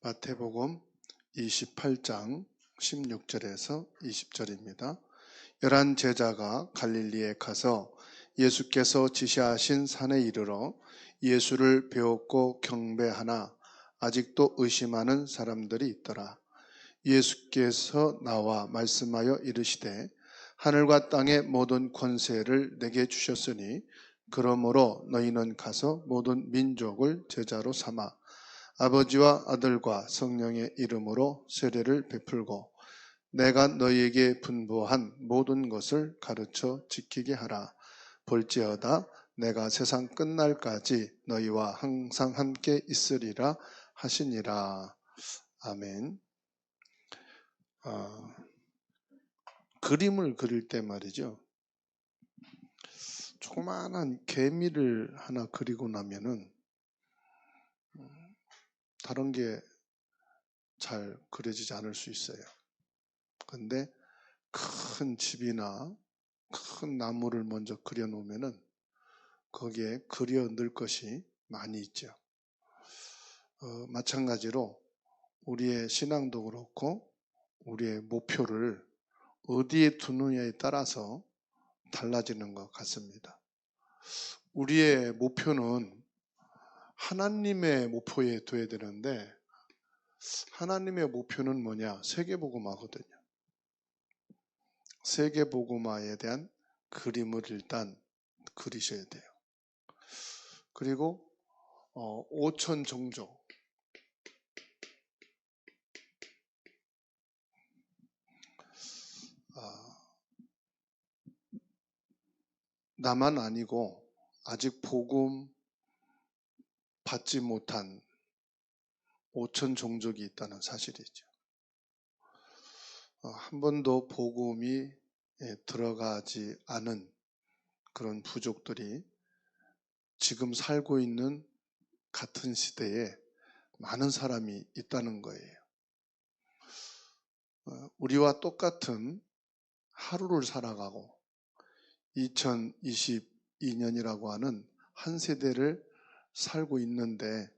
마태복음 28장 16절에서 20절입니다. 11 제자가 갈릴리에 가서 예수께서 지시하신 산에 이르러 예수를 배웠고 경배하나 아직도 의심하는 사람들이 있더라. 예수께서 나와 말씀하여 이르시되 하늘과 땅의 모든 권세를 내게 주셨으니 그러므로 너희는 가서 모든 민족을 제자로 삼아 아버지와 아들과 성령의 이름으로 세례를 베풀고 내가 너희에게 분부한 모든 것을 가르쳐 지키게 하라. 볼지어다 내가 세상 끝날까지 너희와 항상 함께 있으리라 하시니라. 아멘. 그림을 그릴 때 말이죠. 조그마한 개미를 하나 그리고 나면은 다른 게 잘 그려지지 않을 수 있어요. 근데 큰 집이나 큰 나무를 먼저 그려놓으면은 거기에 그려 넣을 것이 많이 있죠. 마찬가지로 우리의 신앙도 그렇고 우리의 목표를 어디에 두느냐에 따라서 달라지는 것 같습니다. 우리의 목표는 하나님의 목표에 둬야 되는데 하나님의 목표는 뭐냐? 세계복음화거든요. 세계복음화에 대한 그림을 일단 그리셔야 돼요. 그리고 5천 종족, 나만 아니고 아직 복음 받지 못한 5천 종족이 있다는 사실이죠. 한 번도 복음이 들어가지 않은 그런 부족들이 지금 살고 있는 같은 시대에 많은 사람이 있다는 거예요. 우리와 똑같은 하루를 살아가고 2022년이라고 하는 한 세대를 살고 있는데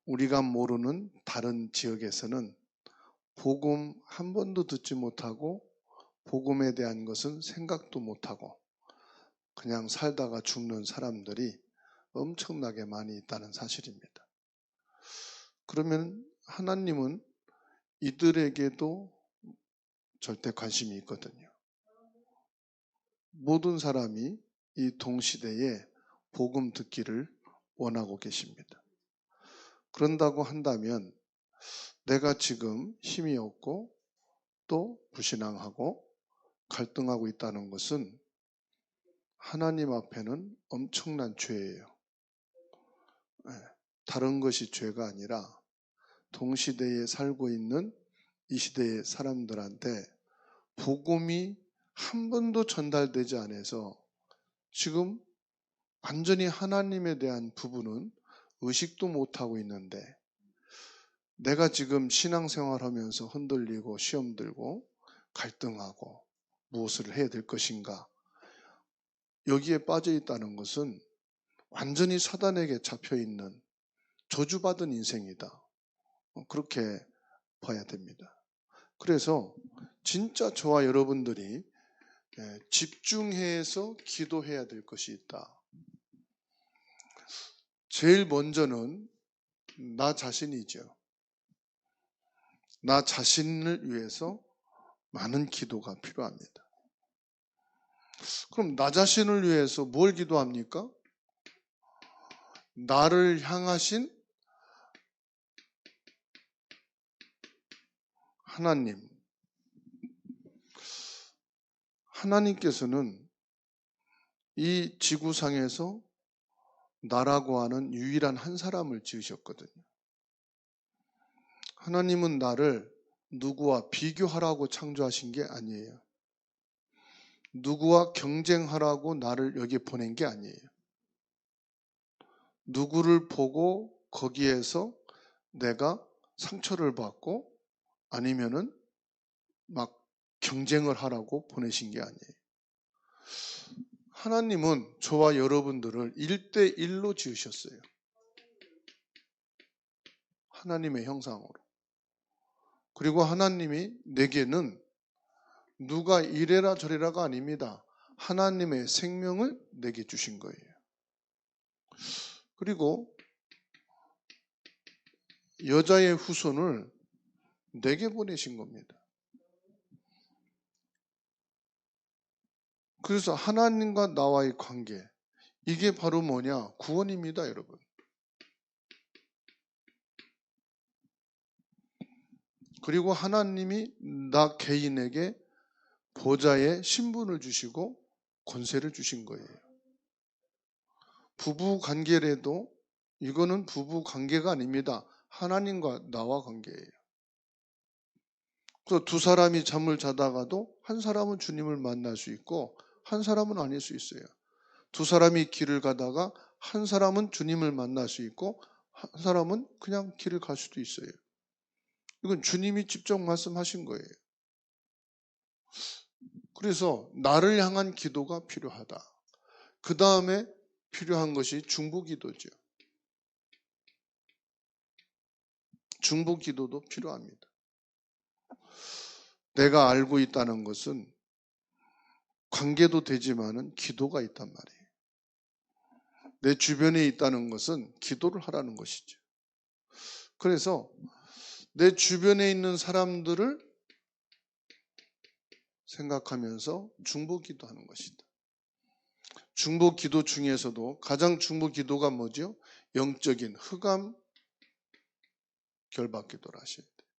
우리가 모르는 다른 지역에서는 복음 한 번도 듣지 못하고 복음에 대한 것은 생각도 못하고 그냥 살다가 죽는 사람들이 엄청나게 많이 있다는 사실입니다. 그러면 하나님은 이들에게도 절대 관심이 있거든요. 모든 사람이 이 동시대에 복음 듣기를 원하고 계십니다. 그런다고 한다면 내가 지금 힘이 없고 또 불신앙하고 갈등하고 있다는 것은 하나님 앞에는 엄청난 죄예요. 다른 것이 죄가 아니라 동시대에 살고 있는 이 시대의 사람들한테 복음이 한 번도 전달되지 않아서 지금 완전히 하나님에 대한 부분은 의식도 못하고 있는데 내가 지금 신앙생활하면서 흔들리고 시험 들고 갈등하고 무엇을 해야 될 것인가 여기에 빠져 있다는 것은 완전히 사단에게 잡혀있는 저주받은 인생이다. 그렇게 봐야 됩니다. 그래서 진짜 저와 여러분들이 집중해서 기도해야 될 것이 있다. 제일 먼저는 나 자신이죠. 나 자신을 위해서 많은 기도가 필요합니다. 그럼 나 자신을 위해서 뭘 기도합니까? 나를 향하신 하나님. 하나님께서는 이 지구상에서 나라고 하는 유일한 한 사람을 지으셨거든요. 하나님은 나를 누구와 비교하라고 창조하신 게 아니에요. 누구와 경쟁하라고 나를 여기 보낸 게 아니에요. 누구를 보고 거기에서 내가 상처를 받고 아니면은 막 경쟁을 하라고 보내신 게 아니에요. 하나님은 저와 여러분들을 1대1로 지으셨어요. 하나님의 형상으로. 그리고 하나님이 내게는 누가 이래라 저래라가 아닙니다. 하나님의 생명을 내게 주신 거예요. 그리고 여자의 후손을 내게 보내신 겁니다. 그래서 하나님과 나와의 관계, 이게 바로 뭐냐? 구원입니다, 여러분. 그리고 하나님이 나 개인에게 보좌의 신분을 주시고 권세를 주신 거예요. 부부 관계라도 이거는 부부 관계가 아닙니다. 하나님과 나와 관계예요. 그래서 두 사람이 잠을 자다가도 한 사람은 주님을 만날 수 있고 한 사람은 아닐 수 있어요. 두 사람이 길을 가다가 한 사람은 주님을 만날 수 있고 한 사람은 그냥 길을 갈 수도 있어요. 이건 주님이 직접 말씀하신 거예요. 그래서 나를 향한 기도가 필요하다. 그 다음에 필요한 것이 중보기도죠. 중보기도도 필요합니다. 내가 알고 있다는 것은 관계도 되지만은 기도가 있단 말이에요. 내 주변에 있다는 것은 기도를 하라는 것이죠. 그래서 내 주변에 있는 사람들을 생각하면서 중보기도 하는 것이다. 중보기도 중에서도 가장 중보기도가 뭐죠? 영적인 흑암 결박기도를 하셔야 돼요.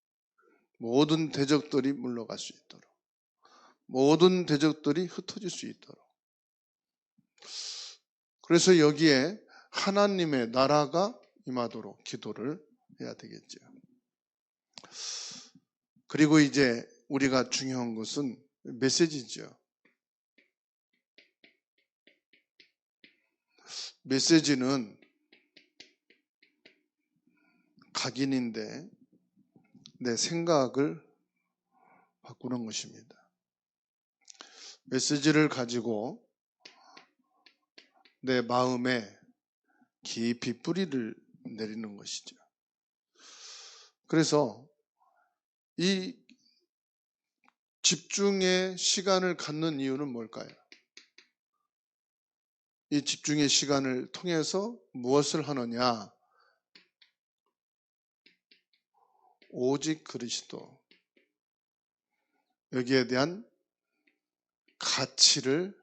모든 대적들이 물러갈 수 있도록, 모든 대적들이 흩어질 수 있도록. 그래서 여기에 하나님의 나라가 임하도록 기도를 해야 되겠죠. 그리고 이제 우리가 중요한 것은 메시지죠. 메시지는 각인인데 내 생각을 바꾸는 것입니다. 메시지를 가지고 내 마음에 깊이 뿌리를 내리는 것이죠. 그래서 이 집중의 시간을 갖는 이유는 뭘까요? 이 집중의 시간을 통해서 무엇을 하느냐? 오직 그리스도. 여기에 대한 가치를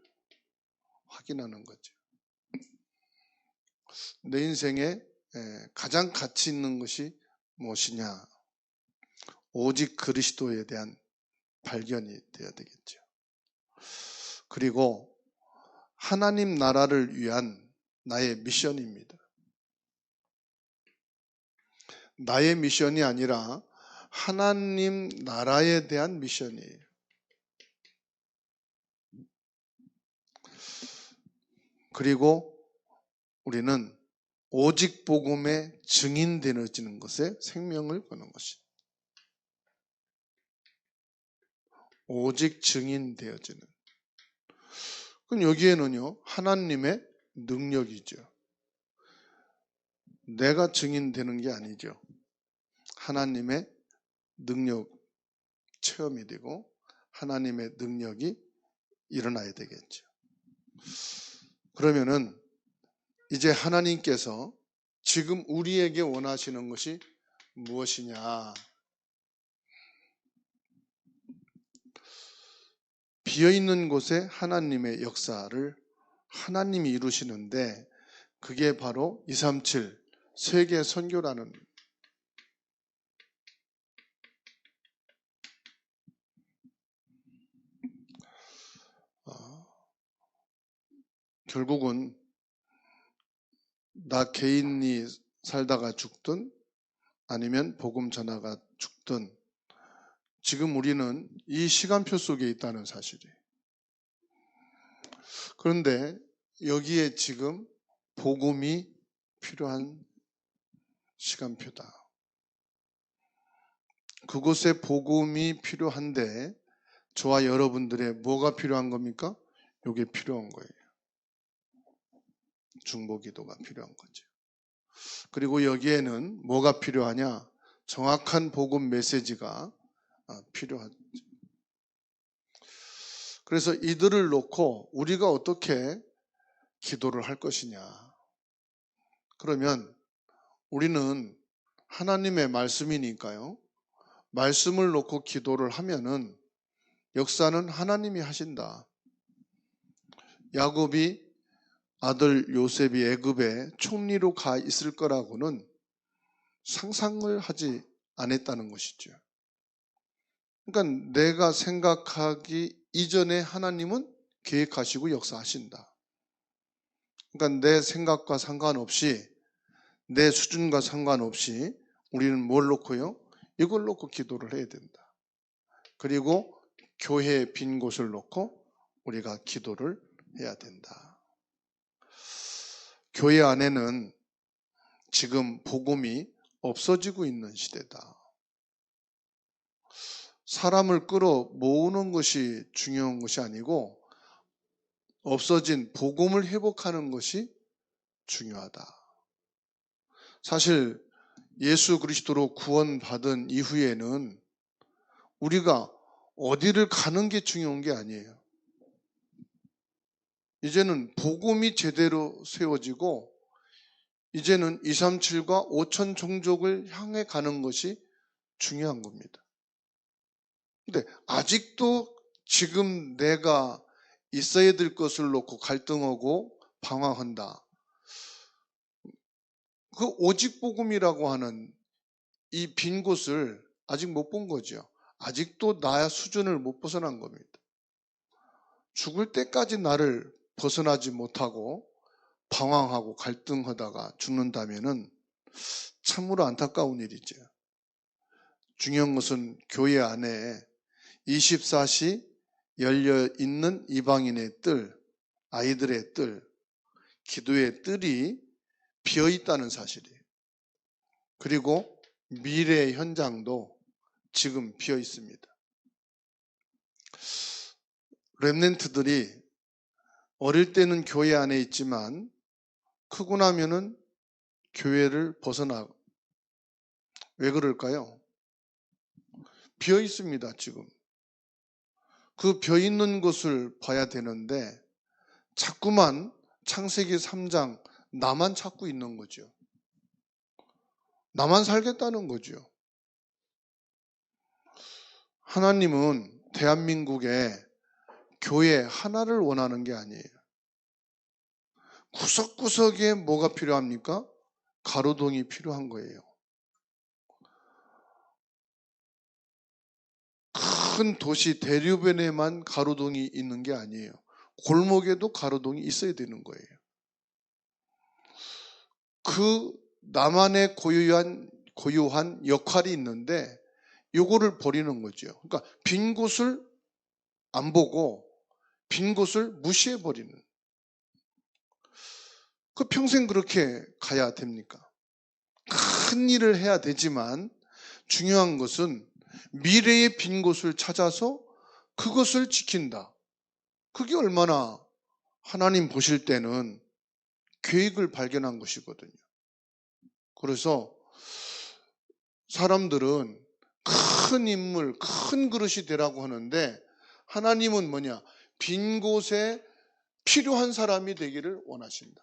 확인하는 거죠. 내 인생에 가장 가치 있는 것이 무엇이냐? 오직 그리스도에 대한 발견이 되어야 되겠죠. 그리고 하나님 나라를 위한 나의 미션입니다. 나의 미션이 아니라 하나님 나라에 대한 미션이에요. 그리고 우리는 오직 복음에 증인되어지는 것에 생명을 거는 것이다. 오직 증인되어지는. 그럼 여기에는요, 하나님의 능력이죠. 내가 증인되는 게 아니죠. 하나님의 능력 체험이 되고 하나님의 능력이 일어나야 되겠죠. 그러면은 이제 하나님께서 지금 우리에게 원하시는 것이 무엇이냐? 비어있는 곳에 하나님의 역사를 하나님이 이루시는데 그게 바로 237 세계 선교라는 결국은 나 개인이 살다가 죽든 아니면 복음 전하가 죽든 지금 우리는 이 시간표 속에 있다는 사실이에요. 그런데 여기에 지금 복음이 필요한 시간표다. 그곳에 복음이 필요한데 저와 여러분들의 뭐가 필요한 겁니까? 이게 필요한 거예요. 중보기도가 필요한 거죠. 그리고 여기에는 뭐가 필요하냐? 정확한 복음 메시지가 필요하죠. 그래서 이들을 놓고 우리가 어떻게 기도를 할 것이냐. 그러면 우리는 하나님의 말씀이니까요. 말씀을 놓고 기도를 하면은 역사는 하나님이 하신다. 야곱이 아들 요셉이 애굽에 총리로 가 있을 거라고는 상상을 하지 않았다는 것이죠. 그러니까 내가 생각하기 이전에 하나님은 계획하시고 역사하신다. 그러니까 내 생각과 상관없이, 내 수준과 상관없이 우리는 뭘 놓고요? 이걸 놓고 기도를 해야 된다. 그리고 교회의 빈 곳을 놓고 우리가 기도를 해야 된다. 교회 안에는 지금 복음이 없어지고 있는 시대다. 사람을 끌어 모으는 것이 중요한 것이 아니고 없어진 복음을 회복하는 것이 중요하다. 사실 예수 그리스도로 구원받은 이후에는 우리가 어디를 가는 게 중요한 게 아니에요. 이제는 복음이 제대로 세워지고 이제는 237과 5천 종족을 향해 가는 것이 중요한 겁니다. 근데 아직도 지금 내가 있어야 될 것을 놓고 갈등하고 방황한다. 그 오직 복음이라고 하는 이 빈 곳을 아직 못 본 거죠. 아직도 나의 수준을 못 벗어난 겁니다. 죽을 때까지 나를 벗어나지 못하고 방황하고 갈등하다가 죽는다면은 참으로 안타까운 일이죠. 중요한 것은 교회 안에 24시 열려 있는 이방인의 뜰, 아이들의 뜰, 기도의 뜰이 비어 있다는 사실이에요. 그리고 미래의 현장도 지금 비어 있습니다. 렘넌트들이 어릴 때는 교회 안에 있지만 크고 나면은 교회를 벗어나고. 왜 그럴까요? 비어 있습니다, 지금. 그 비어 있는 것을 봐야 되는데 자꾸만 창세기 3장 나만 찾고 있는 거죠. 나만 살겠다는 거죠. 하나님은 대한민국에 교회 하나를 원하는 게 아니에요. 구석구석에 뭐가 필요합니까? 가로등이 필요한 거예요. 큰 도시 대류변에만 가로등이 있는 게 아니에요. 골목에도 가로등이 있어야 되는 거예요. 그 나만의 고유한 역할이 있는데 요거를 버리는 거죠. 그러니까 빈 곳을 안 보고 빈 곳을 무시해 버리는. 그 평생 그렇게 가야 됩니까? 큰 일을 해야 되지만 중요한 것은 미래의 빈 곳을 찾아서 그것을 지킨다. 그게 얼마나 하나님 보실 때는 계획을 발견한 것이거든요. 그래서 사람들은 큰 인물, 큰 그릇이 되라고 하는데 하나님은 뭐냐? 빈 곳에 필요한 사람이 되기를 원하신다.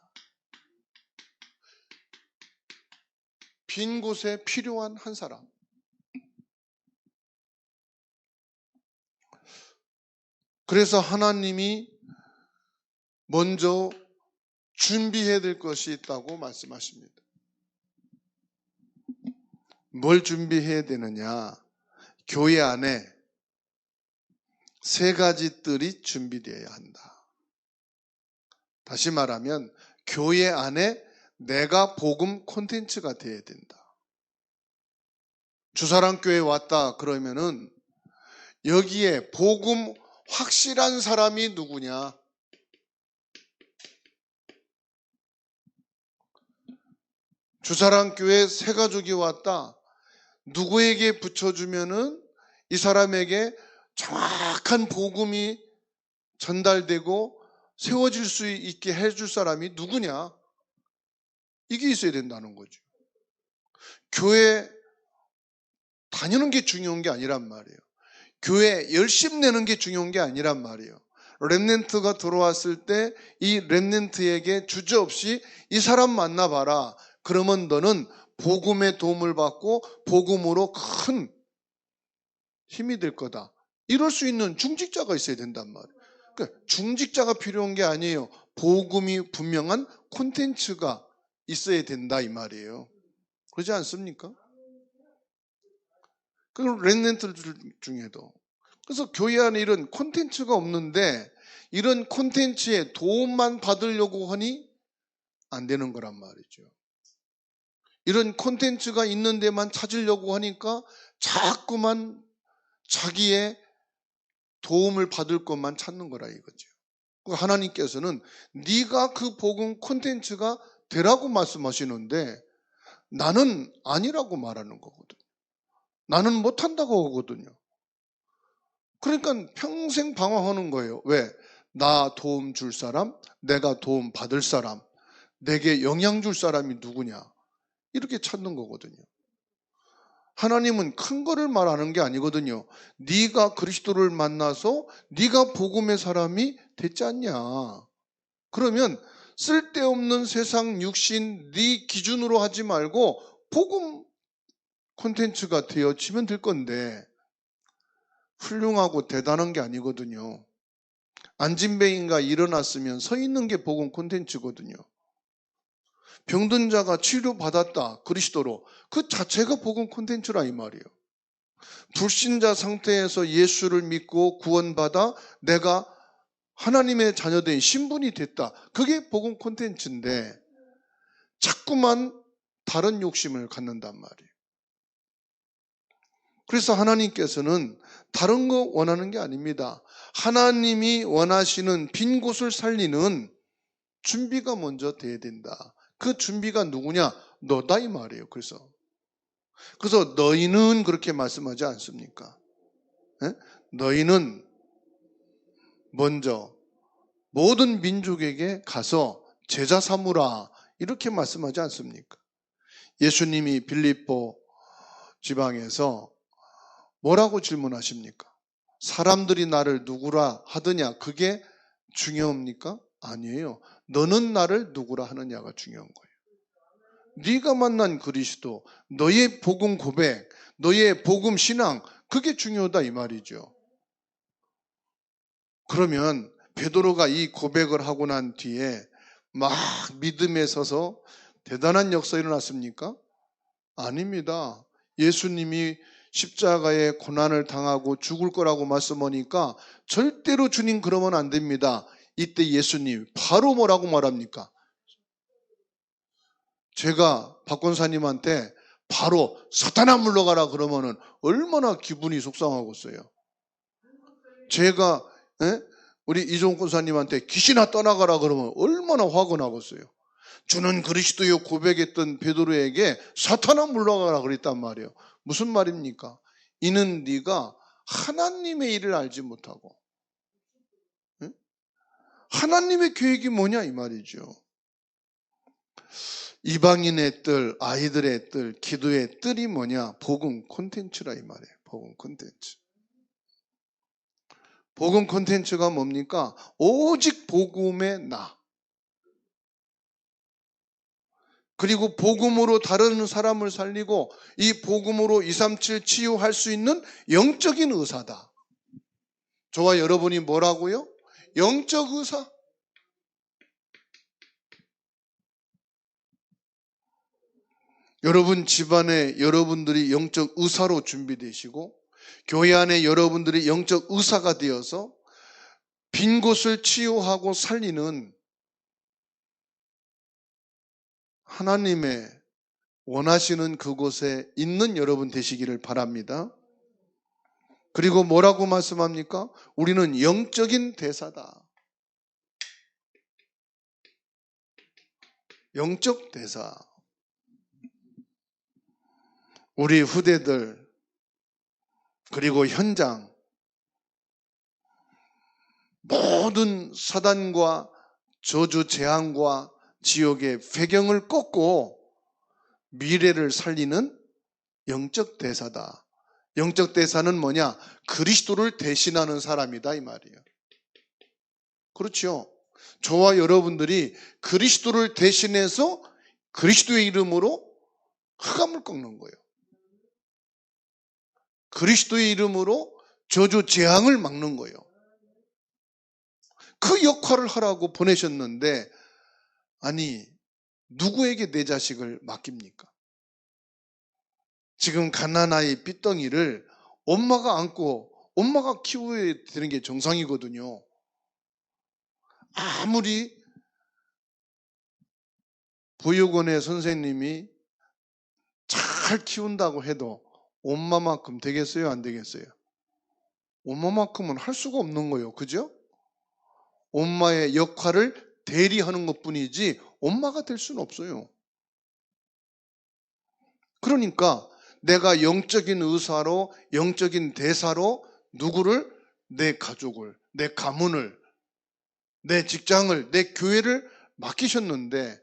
빈 곳에 필요한 한 사람. 그래서 하나님이 먼저 준비해야 될 것이 있다고 말씀하십니다. 뭘 준비해야 되느냐? 교회 안에 3가지 뜰이 준비되어야 한다. 다시 말하면 교회 안에 내가 복음 콘텐츠가 되어야 된다. 주사랑교회 왔다 그러면은 여기에 복음 확실한 사람이 누구냐? 주사랑교회 새 가족이 왔다. 누구에게 붙여주면은 이 사람에게 정확한 복음이 전달되고 세워질 수 있게 해줄 사람이 누구냐? 이게 있어야 된다는 거죠. 교회 다니는 게 중요한 게 아니란 말이에요. 교회 열심 내는 게 중요한 게 아니란 말이에요. 렘넌트가 들어왔을 때 이 렘넌트에게 주저없이 이 사람 만나봐라. 그러면 너는 복음의 도움을 받고 복음으로 큰 힘이 될 거다. 이럴 수 있는 중직자가 있어야 된단 말이에요. 그러니까 중직자가 필요한 게 아니에요. 복음이 분명한 콘텐츠가 있어야 된다 이 말이에요. 그러지 않습니까? 그리고 렘넌트들 중에도. 그래서 교회 안에 이런 콘텐츠가 없는데 이런 콘텐츠에 도움만 받으려고 하니 안 되는 거란 말이죠. 이런 콘텐츠가 있는 데만 찾으려고 하니까 자꾸만 자기의 도움을 받을 것만 찾는 거라 이거죠. 하나님께서는 네가 그 복음 콘텐츠가 되라고 말씀하시는데 나는 아니라고 말하는 거거든요. 나는 못한다고 하거든요. 그러니까 평생 방황하는 거예요. 왜? 나 도움 줄 사람, 내가 도움 받을 사람, 내게 영향 줄 사람이 누구냐 이렇게 찾는 거거든요. 하나님은 큰 거를 말하는 게 아니거든요. 네가 그리스도를 만나서 네가 복음의 사람이 됐지 않냐. 그러면 쓸데없는 세상 육신 네 기준으로 하지 말고 복음 콘텐츠가 되어지면 될 건데 훌륭하고 대단한 게 아니거든요. 안진뱅이가 일어났으면 서 있는 게 복음 콘텐츠거든요. 병든 자가 치료받았다 그리스도로 그 자체가 복음 콘텐츠라 이 말이에요. 불신자 상태에서 예수를 믿고 구원받아 내가 하나님의 자녀된 신분이 됐다. 그게 복음 콘텐츠인데 자꾸만 다른 욕심을 갖는단 말이에요. 그래서 하나님께서는 다른 거 원하는 게 아닙니다. 하나님이 원하시는 빈 곳을 살리는 준비가 먼저 돼야 된다. 그 준비가 누구냐? 너다 이 말이에요. 그래서 너희는 그렇게 말씀하지 않습니까? 네? 너희는 먼저 모든 민족에게 가서 제자 삼으라 이렇게 말씀하지 않습니까? 예수님이 빌립보 지방에서 뭐라고 질문하십니까? 사람들이 나를 누구라 하느냐 그게 중요합니까? 아니에요. 너는 나를 누구라 하느냐가 중요한 거예요. 네가 만난 그리스도, 너의 복음 고백, 너의 복음 신앙 그게 중요하다 이 말이죠. 그러면 베드로가 이 고백을 하고 난 뒤에 막 믿음에 서서 대단한 역사 일어났습니까? 아닙니다. 예수님이 십자가에 고난을 당하고 죽을 거라고 말씀하니까 절대로 주님 그러면 안 됩니다. 이때 예수님 바로 뭐라고 말합니까? 제가 박 권사님한테 바로 사탄아 물러가라 그러면은 얼마나 기분이 속상하겠어요. 제가 우리 이종 권사님한테 귀신아 떠나가라 그러면 얼마나 화가 나겠어요. 주는 그리스도요 고백했던 베드로에게 사탄아 물러가라 그랬단 말이에요. 무슨 말입니까? 이는 네가 하나님의 일을 알지 못하고 하나님의 계획이 뭐냐 이 말이죠. 이방인의 뜰, 아이들의 뜰, 기도의 뜰이 뭐냐? 복음 콘텐츠라 이 말이에요. 복음 콘텐츠. 복음 콘텐츠가 뭡니까? 오직 복음의 나. 그리고 복음으로 다른 사람을 살리고 이 복음으로 237 치유할 수 있는 영적인 의사다. 저와 여러분이 뭐라고요? 영적 의사. 여러분 집안에 여러분들이 영적 의사로 준비되시고 교회 안에 여러분들이 영적 의사가 되어서 빈 곳을 치유하고 살리는 하나님의 원하시는 그곳에 있는 여러분 되시기를 바랍니다. 그리고 뭐라고 말씀합니까? 우리는 영적인 대사다. 영적 대사. 우리 후대들 그리고 현장 모든 사단과 저주 재앙과 지옥의 배경을 꺾고 미래를 살리는 영적 대사다. 영적 대사는 뭐냐? 그리스도를 대신하는 사람이다 이 말이에요. 그렇죠. 저와 여러분들이 그리스도를 대신해서 그리스도의 이름으로 흑암을 꺾는 거예요. 그리스도의 이름으로 저주 재앙을 막는 거예요. 그 역할을 하라고 보내셨는데, 아니 누구에게 내 자식을 맡깁니까? 지금 갓난아이 삐덩이를 엄마가 안고 엄마가 키워야 되는 게 정상이거든요. 아무리 보육원의 선생님이 잘 키운다고 해도 엄마만큼 되겠어요? 안 되겠어요? 엄마만큼은 할 수가 없는 거예요. 그죠? 엄마의 역할을 대리하는 것뿐이지 엄마가 될 수는 없어요. 그러니까 내가 영적인 의사로, 영적인 대사로 누구를? 내 가족을, 내 가문을, 내 직장을, 내 교회를 맡기셨는데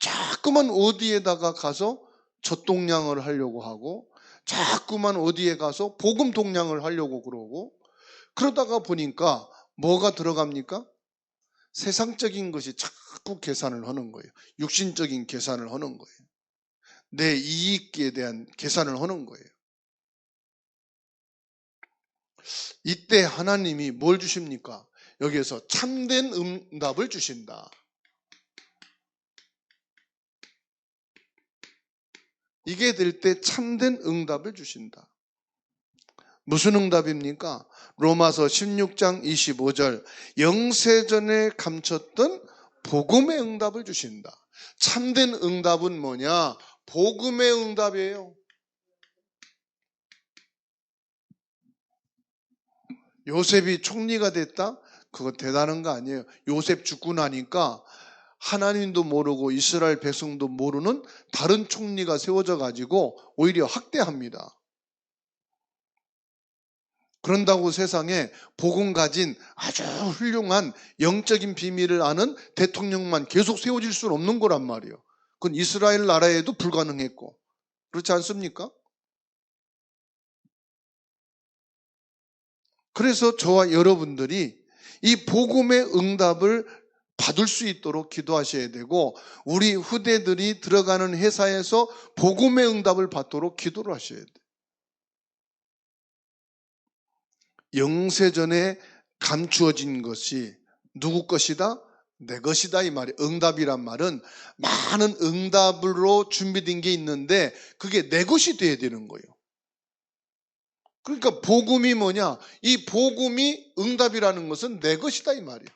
자꾸만 어디에다가 가서 젖동량을 하려고 하고 자꾸만 어디에 가서 복음 동량을 하려고 그러고 그러다가 보니까 뭐가 들어갑니까? 세상적인 것이 자꾸 계산을 하는 거예요. 육신적인 계산을 하는 거예요. 내 이익에 대한 계산을 하는 거예요. 이때 하나님이 뭘 주십니까? 여기에서 참된 응답을 주신다. 이게 될 때 참된 응답을 주신다. 무슨 응답입니까? 로마서 16장 25절 영세전에 감췄던 복음의 응답을 주신다. 참된 응답은 뭐냐? 복음의 응답이에요. 요셉이 총리가 됐다? 그거 대단한 거 아니에요. 요셉 죽고 나니까 하나님도 모르고 이스라엘 백성도 모르는 다른 총리가 세워져 가지고 오히려 학대합니다. 그런다고 세상에 복음 가진 아주 훌륭한 영적인 비밀을 아는 대통령만 계속 세워질 수는 없는 거란 말이에요. 그건 이스라엘 나라에도 불가능했고. 그렇지 않습니까? 그래서 저와 여러분들이 이 복음의 응답을 받을 수 있도록 기도하셔야 되고 우리 후대들이 들어가는 회사에서 복음의 응답을 받도록 기도를 하셔야 돼요. 영세전에 감추어진 것이 누구 것이다? 내 것이다 이 말이에요. 응답이란 말은 많은 응답으로 준비된 게 있는데 그게 내 것이 돼야 되는 거예요. 그러니까 복음이 뭐냐? 이 복음이 응답이라는 것은 내 것이다 이 말이에요.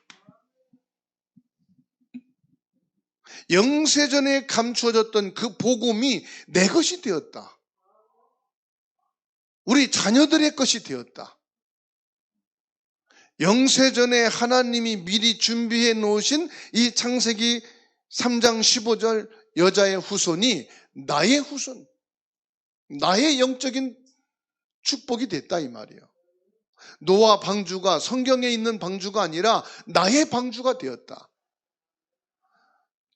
영세전에 감추어졌던 그 복음이 내 것이 되었다. 우리 자녀들의 것이 되었다. 영세전에 하나님이 미리 준비해 놓으신 이 창세기 3장 15절 여자의 후손이 나의 후손, 나의 영적인 축복이 됐다 이 말이에요. 노아 방주가 성경에 있는 방주가 아니라 나의 방주가 되었다.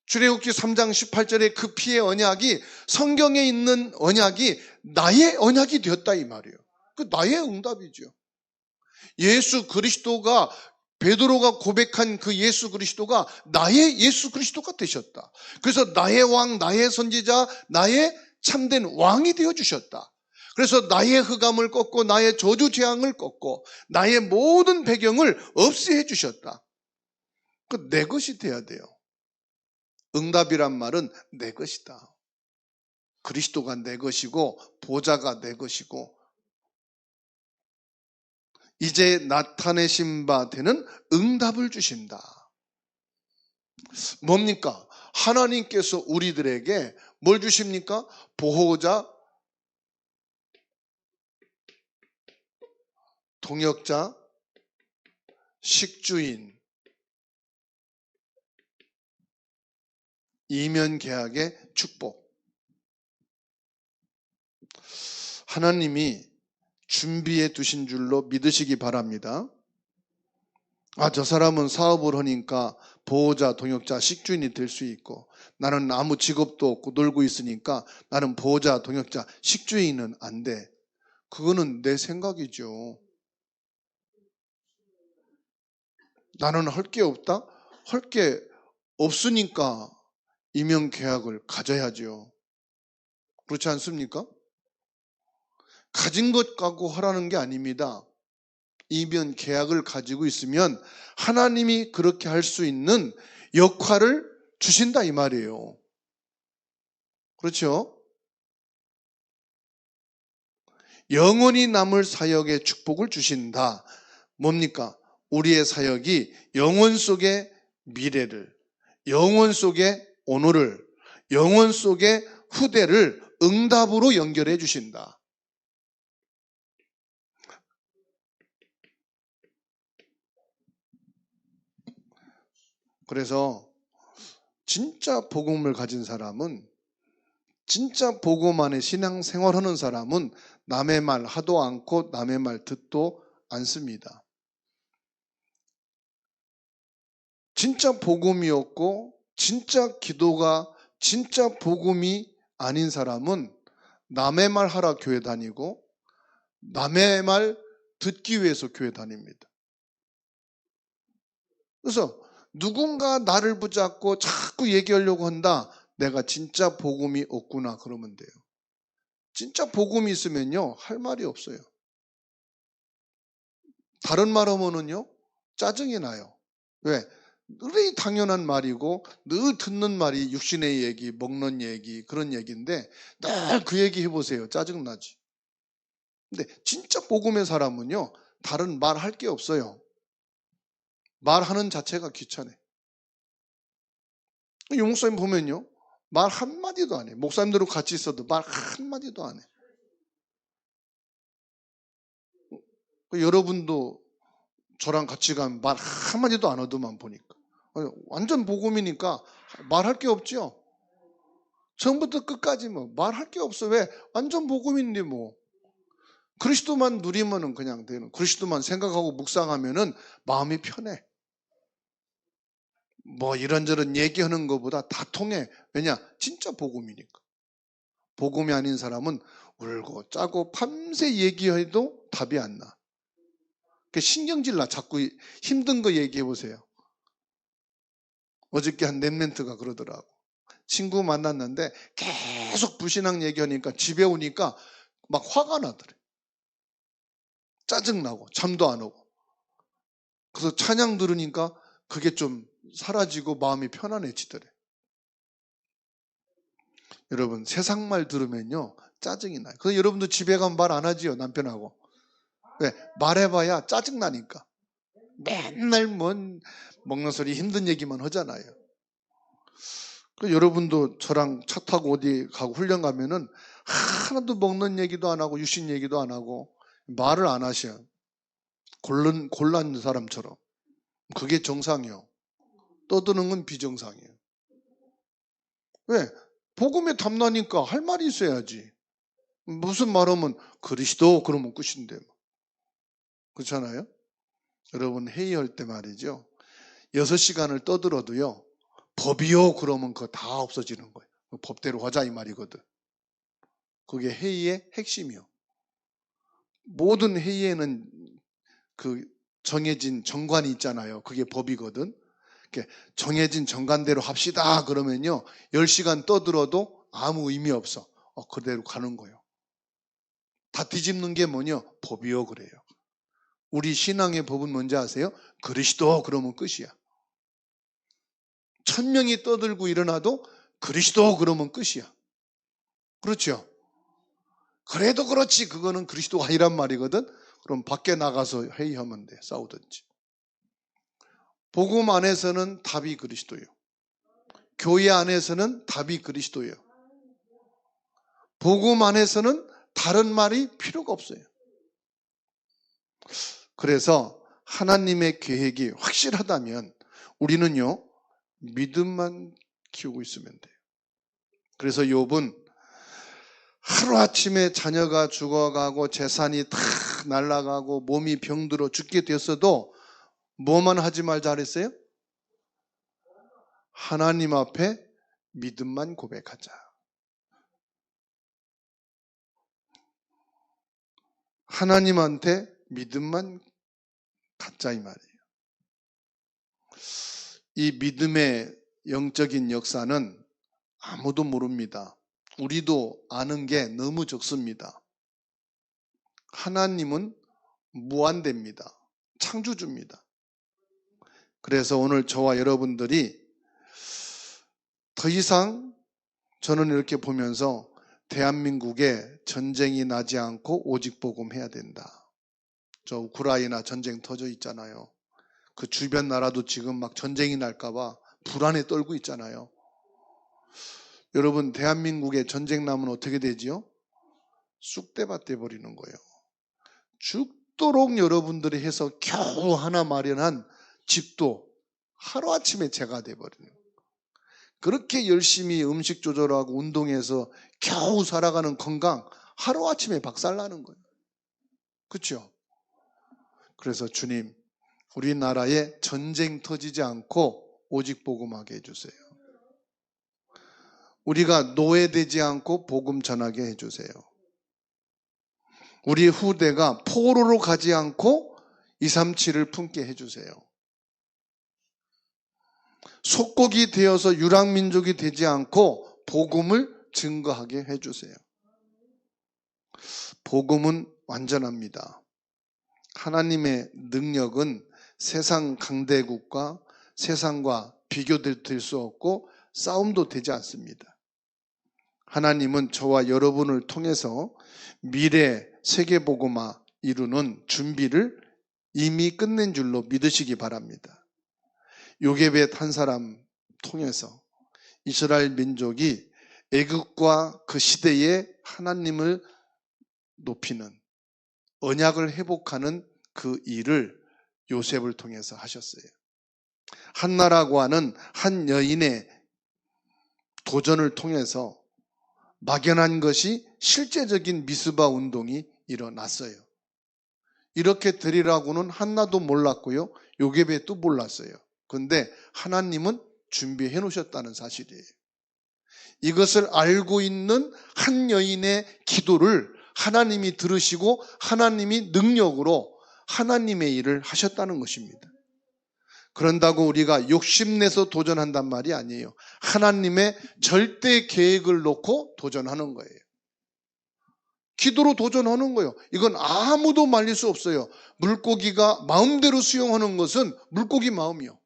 출애굽기 3장 18절의 그 피의 언약이 성경에 있는 언약이 나의 언약이 되었다 이 말이에요. 그 나의 응답이죠. 예수 그리스도가 베드로가 고백한 그 예수 그리스도가 나의 예수 그리스도가 되셨다. 그래서 나의 왕, 나의 선지자, 나의 참된 왕이 되어주셨다. 그래서 나의 흑암을 꺾고 나의 저주 재앙을 꺾고 나의 모든 배경을 없애해 주셨다. 그 내 것이 돼야 돼요. 응답이란 말은 내 것이다. 그리스도가 내 것이고 보좌가 내 것이고 이제 나타내신 바 되는 응답을 주신다. 뭡니까? 하나님께서 우리들에게 뭘 주십니까? 보호자, 동역자, 식주인, 이면 계약의 축복. 하나님이 준비해 두신 줄로 믿으시기 바랍니다. 저 사람은 사업을 하니까 보호자, 동역자, 식주인이 될 수 있고 나는 아무 직업도 없고 놀고 있으니까 나는 보호자, 동역자, 식주인은 안 돼. 그거는 내 생각이죠. 나는 할 게 없다? 할 게 없으니까 이명 계약을 가져야죠. 그렇지 않습니까? 가진 것 갖고 하라는 게 아닙니다. 이면 계약을 가지고 있으면 하나님이 그렇게 할 수 있는 역할을 주신다 이 말이에요. 그렇죠? 영원히 남을 사역의 축복을 주신다. 뭡니까? 우리의 사역이 영혼 속의 미래를, 영혼 속의 오늘을, 영혼 속의 후대를 응답으로 연결해 주신다. 그래서 진짜 복음을 가진 사람은, 진짜 복음 안에 신앙생활하는 사람은 남의 말 하도 않고 남의 말 듣도 않습니다. 진짜 복음이었고 진짜 기도가 진짜 복음이 아닌 사람은 남의 말 하라 교회 다니고 남의 말 듣기 위해서 교회 다닙니다. 그래서 누군가 나를 붙잡고 자꾸 얘기하려고 한다. 내가 진짜 복음이 없구나 그러면 돼요. 진짜 복음이 있으면요 할 말이 없어요. 다른 말 하면은요 짜증이 나요. 왜? 늘 당연한 말이고 늘 듣는 말이 육신의 얘기, 먹는 얘기 그런 얘기인데 늘 그 얘기 해보세요. 짜증나지. 근데 진짜 복음의 사람은요 다른 말 할 게 없어요. 말하는 자체가 귀찮아요. 용목사님 보면요 말 한마디도 안 해. 목사님들하고 같이 있어도 말 한마디도 안 해. 여러분도 저랑 같이 가면 말 한마디도 안 하더만 보니까 완전 복음이니까 말할 게 없죠. 처음부터 끝까지 뭐 말할 게 없어. 왜? 완전 복음인데 뭐. 그리스도만 누리면은 그냥 되는. 그리스도만 생각하고 묵상하면은 마음이 편해. 뭐 이런저런 얘기하는 것보다 다 통해. 왜냐? 진짜 복음이니까. 복음이 아닌 사람은 울고 짜고 밤새 얘기해도 답이 안 나. 신경질 나. 자꾸 힘든 거 얘기해 보세요. 어저께 한 랩멘트가 그러더라고. 친구 만났는데 계속 불신앙 얘기하니까 집에 오니까 막 화가 나더래. 짜증나고 잠도 안 오고. 그래서 찬양 들으니까 그게 좀 사라지고 마음이 편안해지더래. 여러분 세상 말 들으면요 짜증이 나요. 그래서 여러분도 집에 가면 말 안 하지요 남편하고. 왜? 말해봐야 짜증나니까. 맨날 먹는 소리 힘든 얘기만 하잖아요. 여러분도 저랑 차 타고 어디 가고 훈련 가면은 하나도 먹는 얘기도 안 하고 육신 얘기도 안 하고 말을 안 하셔. 곤란 사람처럼. 그게 정상이요. 떠드는 건 비정상이에요. 왜? 복음에 탐나니까 할 말이 있어야지. 무슨 말하면 그리스도 그러면 끝인데. 그렇잖아요? 여러분 회의할 때 말이죠. 6시간을 떠들어도요. 법이요 그러면 그거 다 없어지는 거예요. 법대로 하자 이 말이거든. 그게 회의의 핵심이요. 모든 회의에는 그 정해진 정관이 있잖아요. 그게 법이거든. 정해진 정관대로 합시다 그러면요 10시간 떠들어도 아무 의미 없어. 그대로 가는 거예요. 다 뒤집는 게 뭐냐? 법이요 그래요. 우리 신앙의 법은 뭔지 아세요? 그리스도 그러면 끝이야. 1000명이 떠들고 일어나도 그리스도 그러면 끝이야. 그렇죠? 그래도 그렇지 그거는 그리스도가 아니란 말이거든. 그럼 밖에 나가서 회의하면 돼. 싸우든지. 복음 안에서는 답이 그리스도예요. 교회 안에서는 답이 그리스도예요. 복음 안에서는 다른 말이 필요가 없어요. 그래서 하나님의 계획이 확실하다면 우리는요 믿음만 키우고 있으면 돼요. 그래서 욥은 하루아침에 자녀가 죽어가고 재산이 다 날아가고 몸이 병들어 죽게 됐어도 뭐만 하지 말자 그랬어요? 하나님 앞에 믿음만 고백하자. 하나님한테 믿음만 갖자 이 말이에요. 이 믿음의 영적인 역사는 아무도 모릅니다. 우리도 아는 게 너무 적습니다. 하나님은 무한대입니다. 창조주입니다. 그래서 오늘 저와 여러분들이 더 이상 저는 이렇게 보면서 대한민국에 전쟁이 나지 않고 오직 복음해야 된다. 저 우크라이나 전쟁 터져 있잖아요. 그 주변 나라도 지금 막 전쟁이 날까 봐 불안에 떨고 있잖아요. 여러분, 대한민국에 전쟁 나면 어떻게 되지요? 쑥대밭 돼버리는 거예요. 죽도록 여러분들이 해서 겨우 하나 마련한 집도 하루아침에 재가 돼버리는 거예요. 그렇게 열심히 음식 조절하고 운동해서 겨우 살아가는 건강 하루아침에 박살나는 거예요. 그렇죠? 그래서 주님, 우리나라에 전쟁 터지지 않고 오직 복음하게 해주세요. 우리가 노예되지 않고 복음 전하게 해주세요. 우리 후대가 포로로 가지 않고 237을 품게 해주세요. 속국이 되어서 유랑민족이 되지 않고 복음을 증거하게 해주세요. 복음은 완전합니다. 하나님의 능력은 세상 강대국과 세상과 비교될 수 없고 싸움도 되지 않습니다. 하나님은 저와 여러분을 통해서 미래 세계복음화 이루는 준비를 이미 끝낸 줄로 믿으시기 바랍니다. 요게벳 한 사람 통해서 이스라엘 민족이 애국과 그 시대에 하나님을 높이는 언약을 회복하는 그 일을 요셉을 통해서 하셨어요. 한나라고 하는 한 여인의 도전을 통해서 막연한 것이 실제적인 미스바 운동이 일어났어요. 이렇게 되리라고는 한나도 몰랐고요. 요게벳도 몰랐어요. 그런데 하나님은 준비해 놓으셨다는 사실이에요. 이것을 알고 있는 한 여인의 기도를 하나님이 들으시고 하나님이 능력으로 하나님의 일을 하셨다는 것입니다. 그런다고 우리가 욕심내서 도전한단 말이 아니에요. 하나님의 절대 계획을 놓고 도전하는 거예요. 기도로 도전하는 거예요. 이건 아무도 말릴 수 없어요. 물고기가 마음대로 수영하는 것은 물고기 마음이요.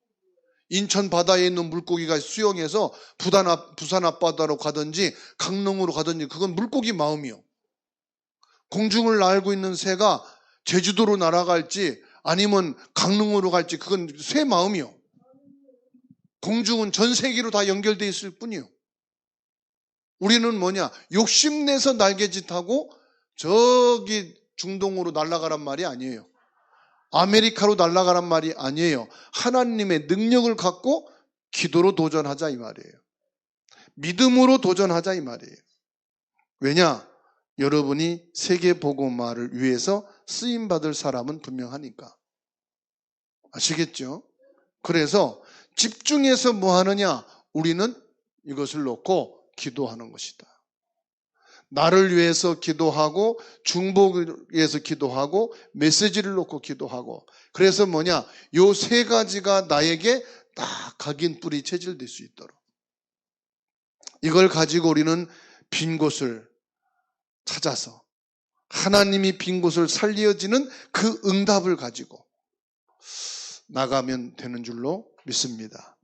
인천 바다에 있는 물고기가 수영해서 부산 앞바다로 가든지 강릉으로 가든지 그건 물고기 마음이요. 공중을 날고 있는 새가 제주도로 날아갈지 아니면 강릉으로 갈지 그건 새 마음이요. 공중은 전 세계로 다 연결되어 있을 뿐이요. 우리는 뭐냐? 욕심내서 날개짓하고 저기 중동으로 날아가란 말이 아니에요. 아메리카로 날아가란 말이 아니에요. 하나님의 능력을 갖고 기도로 도전하자 이 말이에요. 믿음으로 도전하자 이 말이에요. 왜냐? 여러분이 세계복음화를 위해서 쓰임받을 사람은 분명하니까. 아시겠죠? 그래서 집중해서 뭐 하느냐? 우리는 이것을 놓고 기도하는 것이다. 나를 위해서 기도하고 중복을 위해서 기도하고 메시지를 놓고 기도하고 그래서 뭐냐? 요 세 가지가 나에게 딱 각인 뿌리 체질될 수 있도록 이걸 가지고 우리는 빈 곳을 찾아서 하나님이 빈 곳을 살려지는 그 응답을 가지고 나가면 되는 줄로 믿습니다.